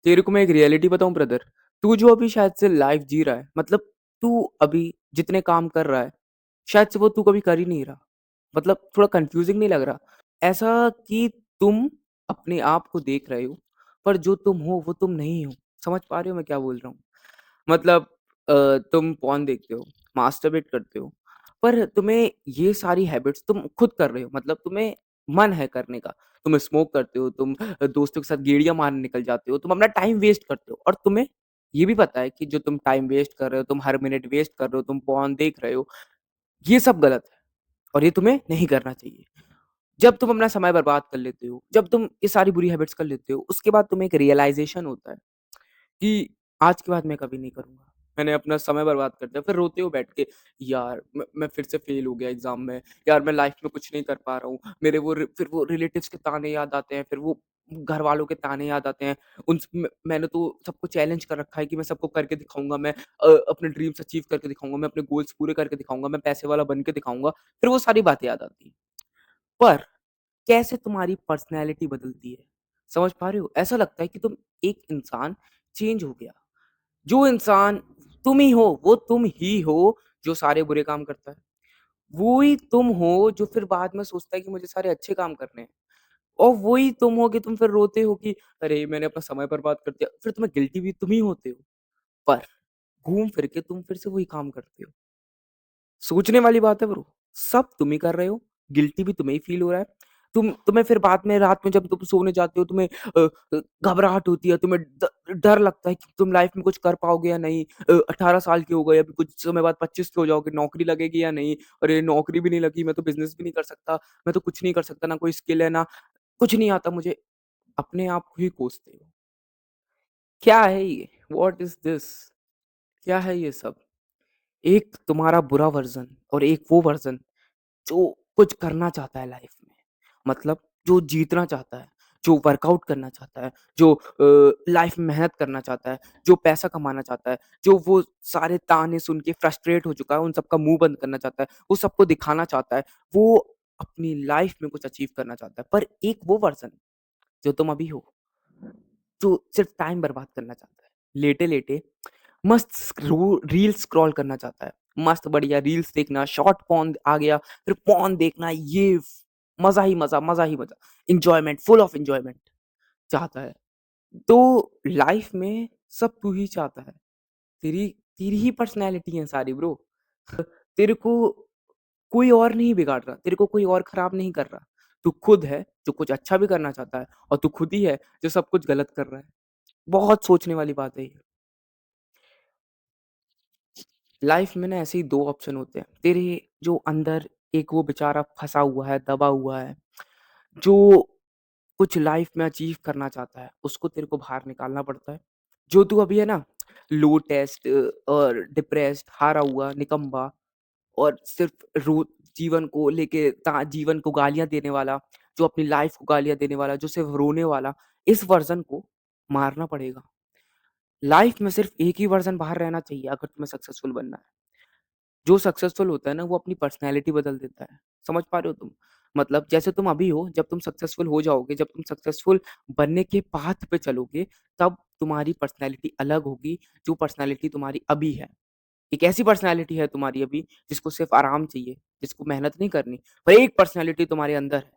तेरे को मैं एक रियलिटी बताऊँ ब्रदर, तू जो अभी शायद से लाइफ़ जी रहा है, मतलब तू अभी जितने काम कर रहा है, शायद से वो तू कभी कर ही नहीं रहा। मतलब थोड़ा कन्फ्यूज़िंग नहीं लग रहा? ऐसा कि तुम अपने आप को देख रहे हो, पर जो तुम हो वो तुम नहीं हो। समझ पा रहे हो मैं क्या बोल रहा हूँ? मतलब तुम पॉर्न देखते हो, मास्टरबेट करते हो, पर तुम्हें ये सारी हैबिट्स तुम खुद कर रहे हो, मतलब तुम्हें मन है करने का। तुम स्मोक करते हो, तुम दोस्तों के साथ गेड़ियाँ मारने निकल जाते हो, तुम अपना टाइम वेस्ट करते हो और तुम्हें ये भी पता है कि जो तुम टाइम वेस्ट कर रहे हो, तुम हर मिनट वेस्ट कर रहे हो, तुम पॉर्न देख रहे हो, ये सब गलत है और ये तुम्हें नहीं करना चाहिए। जब तुम अपना समय बर्बाद कर लेते हो, जब तुम ये सारी बुरी हैबिट्स कर लेते हो, उसके बाद तुम्हें एक रियलाइज़ेशन होता है कि आज के बाद मैं कभी नहीं करूँगा। मैंने अपना समय बर्बाद कर दिया, फिर रोते हो बैठ के, यार मैं फिर से फेल हो गया एग्ज़ाम में, यार मैं लाइफ़ में कुछ नहीं कर पा रहा हूँ। मेरे फिर वो रिलेटिव्स के ताने याद आते हैं, फिर वो घरवालों के ताने याद आते हैं। मैंने तो सबको चैलेंज कर रखा है कि मैं सबको करके दिखाऊँगा, मैं अपने ड्रीम्स अचीव करके दिखाऊँगा, मैं अपने गोल्स पूरे करके दिखाऊँगा, मैं पैसे वाला बन के दिखाऊँगा। फिर वो सारी बातें याद आती हैं। पर कैसे तुम्हारी पर्सनैलिटी बदलती है, समझ पा रहे हो? ऐसा लगता है कि तुम एक इंसान चेंज हो गया। जो इंसान तुम ही हो, वो तुम ही हो जो सारे बुरे काम करता है। वो ही तुम हो जो फिर बाद में सोचता है कि मुझे सारे अच्छे काम करने हैं। और वो ही तुम हो कि तुम फिर रोते हो कि अरे! मैंने अपना समय बर्बाद कर दिया। फिर तुम्हें गिल्टी भी तुम ही होते हो। पर घूम फिर के तुम फिर से वही काम करते हो। सोचने वाली बात है ब्रो। सब तुम ही कर रहे हो, गिल्टी भी तुम्हें ही फ़ील हो रहा है। तुम्हें फिर बाद में रात में जब तुम सोने जाते हो तुम्हें घबराहट होती है, तुम्हें डर लगता है कि तुम लाइफ़ में कुछ कर पाओगे या नहीं। 18 साल के हो गए, अभी कुछ समय बाद 25 के हो जाओगे, नौकरी लगेगी या नहीं? अरे! नौकरी भी नहीं लगी, मैं तो बिज़नेस भी नहीं कर सकता, मैं तो कुछ नहीं कर सकता, ना कोई स्किल है, ना कुछ नहीं आता मुझे। अपने आप को ही कोसते हो। क्या है ये? What is this? क्या है ये सब? एक तुम्हारा बुरा वर्ज़न और एक वो वर्ज़न जो कुछ करना चाहता है लाइफ में, मतलब जो जीतना चाहता है, जो वर्कआउट करना चाहता है, जो लाइफ में मेहनत करना चाहता है, जो पैसा कमाना चाहता है, जो वो सारे ताने सुन के फ्रस्ट्रेट हो चुका है, उन सबका मुँह बंद करना चाहता है, वो सबको दिखाना चाहता है, वो अपनी लाइफ में कुछ अचीव करना चाहता है। पर एक वो पर्सन जो तुम अभी हो, जो सिर्फ टाइम बर्बाद करना चाहता है, लेटे-लेटे मस्त रील्स स्क्रॉल करना चाहता है। मस्त बढ़िया रील्स देखना, शॉर्ट पॉर्न आ गया, फिर पॉर्न देखना, ये मज़ा ही मज़ा, मज़ा ही मज़ा। एन्जॉयमेंट, फुल ऑफ एन्जॉयमेंट चाहता है। तो लाइफ़ में सब तू ही चाहता है। तेरी तेरी ही पर्सनैलिटी है सारी ब्रो। तेरे को कोई और नहीं बिगाड़ रहा, तेरे को कोई और खराब नहीं कर रहा। तू खुद है जो कुछ अच्छा भी करना चाहता है और तू खुद ही है जो सब कुछ गलत कर रहा है। बहुत सोचने वाली बात है ये। लाइफ में ना ऐसे ही 2 ऑप्शन होते हैं। तेरे जो अंदर एक वो बेचारा फँसा हुआ है, दबा हुआ है, जो कुछ लाइफ में अचीव करना चाहता है, उसको तेरे को बाहर निकालना पड़ता है। जो तू अभी है ना, लो टेस्ट और डिप्रेस्ड, हारा हुआ, निकम्मा और सिर्फ़ जीवन को लेके जीवन को गालियाँ देने वाला, जो अपनी लाइफ को गालियाँ देने वाला, जो सिर्फ़ रोने वाला, इस वर्ज़न को मारना पड़ेगा। लाइफ में सिर्फ़ एक ही वर्ज़न बाहर रहना चाहिए अगर तुम्हें सक्सेसफुल बनना है। जो सक्सेसफुल होता है ना, वो अपनी पर्सनैलिटी बदल देता है। समझ पा रहे हो तुम? मतलब जैसे तुम अभी हो, जब तुम सक्सेसफुल हो जाओगे, जब तुम सक्सेसफुल बनने के पाथ पे चलोगे, तब तुम्हारी पर्सनैलिटी अलग होगी, जो पर्सनैलिटी तुम्हारी अभी है। एक ऐसी पर्सनैलिटी है तुम्हारी अभी, जिसको सिर्फ़ आराम चाहिए, जिसको मेहनत नहीं करनी। पर एक पर्सनैलिटी तुम्हारे अंदर है,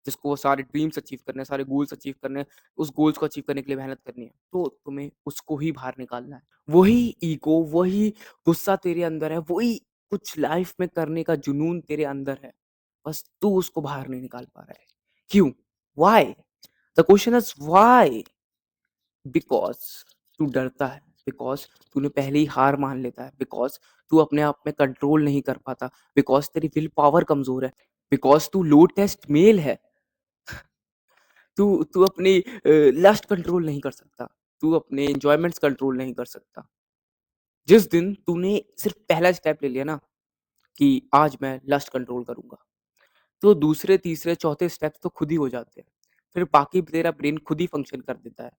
जिसको वो सारे ड्रीम्स अचीव करने हैं, सारे गोल्स अचीव करने हैं, उस गोल्स को अचीव करने के लिए मेहनत करनी है। तो तुम्हें उसको ही बाहर निकालना है। वही ईगो, वही गुस्सा तेरे अंदर है, वही कुछ लाइफ़ में करने का जुनून तेरे अंदर है। बस तू उसको बाहर नहीं निकाल पा रहा है। क्यों? Why? The question is why? Because तू डरता है, बिकॉज़ तूने पहले ही हार मान लेता है, बिकॉज़ तू अपने आप में कंट्रोल नहीं कर पाता, बिकॉज़ तेरी विल पावर कमज़ोर है, बिकॉज़ तू लो टेस्ट मेल है। तू तू अपनी लस्ट कंट्रोल नहीं कर सकता, तू अपने एन्जॉयमेंट्स कंट्रोल नहीं कर सकता। जिस दिन तूने सिर्फ़ पहला स्टेप ले लिया ना कि आज मैं लस्ट कंट्रोल करूँगा, तो दूसरे, तीसरे, चौथे स्टेप्स तो खुद ही हो जाते हैं। फिर बाकी तेरा ब्रेन खुद ही फ़ंक्शन कर देता है।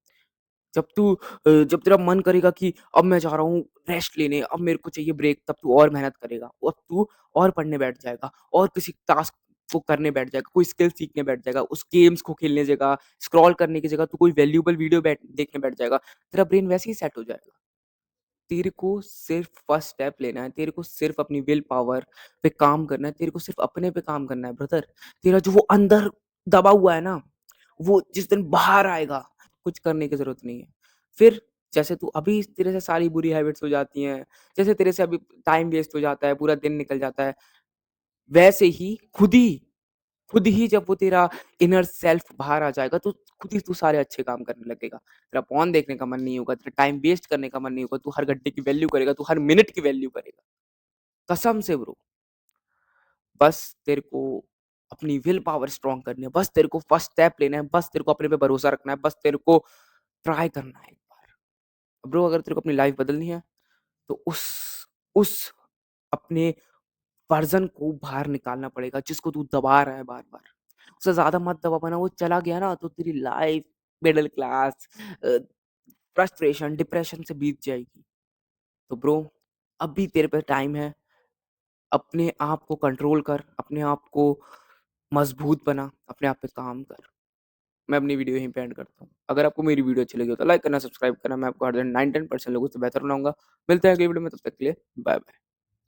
जब तेरा मन करेगा कि अब मैं जा रहा हूँ रेस्ट लेने, अब मेरे को चाहिए ब्रेक, तब तू और मेहनत करेगा और तू और पढ़ने बैठ जाएगा और किसी टास्क उसको करने बैठ जाएगा, कोई स्किल सीखने बैठ जाएगा, उस गेम्स को खेलने की जगह, स्क्रॉल करने की जगह तू कोई वैल्यूएबल वीडियो देखने बैठ जाएगा, तेरा ब्रेन वैसे ही सेट हो जाएगा। तेरे को सिर्फ फर्स्ट स्टेप लेना है, तेरे को सिर्फ अपनी विल पावर पे काम करना है, तेरे को सिर्फ अपने पे काम करना है ब्रदर। तेरा जो वो अंदर दबा हुआ है ना, वो जिस दिन बाहर आएगा, कुछ करने की ज़रूरत नहीं है। फिर जैसे तू अभी तेरे से सारी बुरी हैबिट्स हो जाती हैं, जैसे तेरे से अभी टाइम वेस्ट हो जाता है, पूरा दिन निकल जाता है, वैसे ही खुद ही जब वो तेरा इनर सेल्फ बाहर आ जाएगा, तो खुद ही तू सारे अच्छे काम करने लगेगा। तेरा पॉर्न देखने का मन नहीं होगा, तेरा टाइम वेस्ट करने का मन नहीं होगा, तू हर घंटे की वैल्यू करेगा, तू हर मिनट की वैल्यू करेगा। कसम से ब्रो, बस तेरे को अपनी विल पावर स्ट्रॉन्ग करनी है, बस तेरे को फर्स्ट स्टेप लेना है, बस तेरे को अपने पे भरोसा रखना है, बस तेरे को ट्राई करना है एक बार। ब्रो अगर तेरे को अपनी लाइफ बदलनी है, तो उस अपने वर्ज़न को बाहर निकालना पड़ेगा, जिसको तू दबा रहा है बार-बार। उससे ज़्यादा मत दबा पाना, वो चला गया ना तो तेरी life middle class frustration, depression से बीत जाएगी। तो ब्रो अभी तेरे पे टाइम है, अपने आप को कंट्रोल कर, अपने आप को मज़बूत बना, अपने आप पे काम कर। मैं अपनी वीडियो यहीं पे एंड करता हूँ। अगर आपको मेरी वीडियो अच्छी लगी हो तो लाइक करना, सब्सक्राइब करना, मैं आपको हर दिन 9-10% लोगों से बेहतर बनाऊँगा। मिलते हैं अगली वीडियो में, तब तक के लिए बाय-बाय।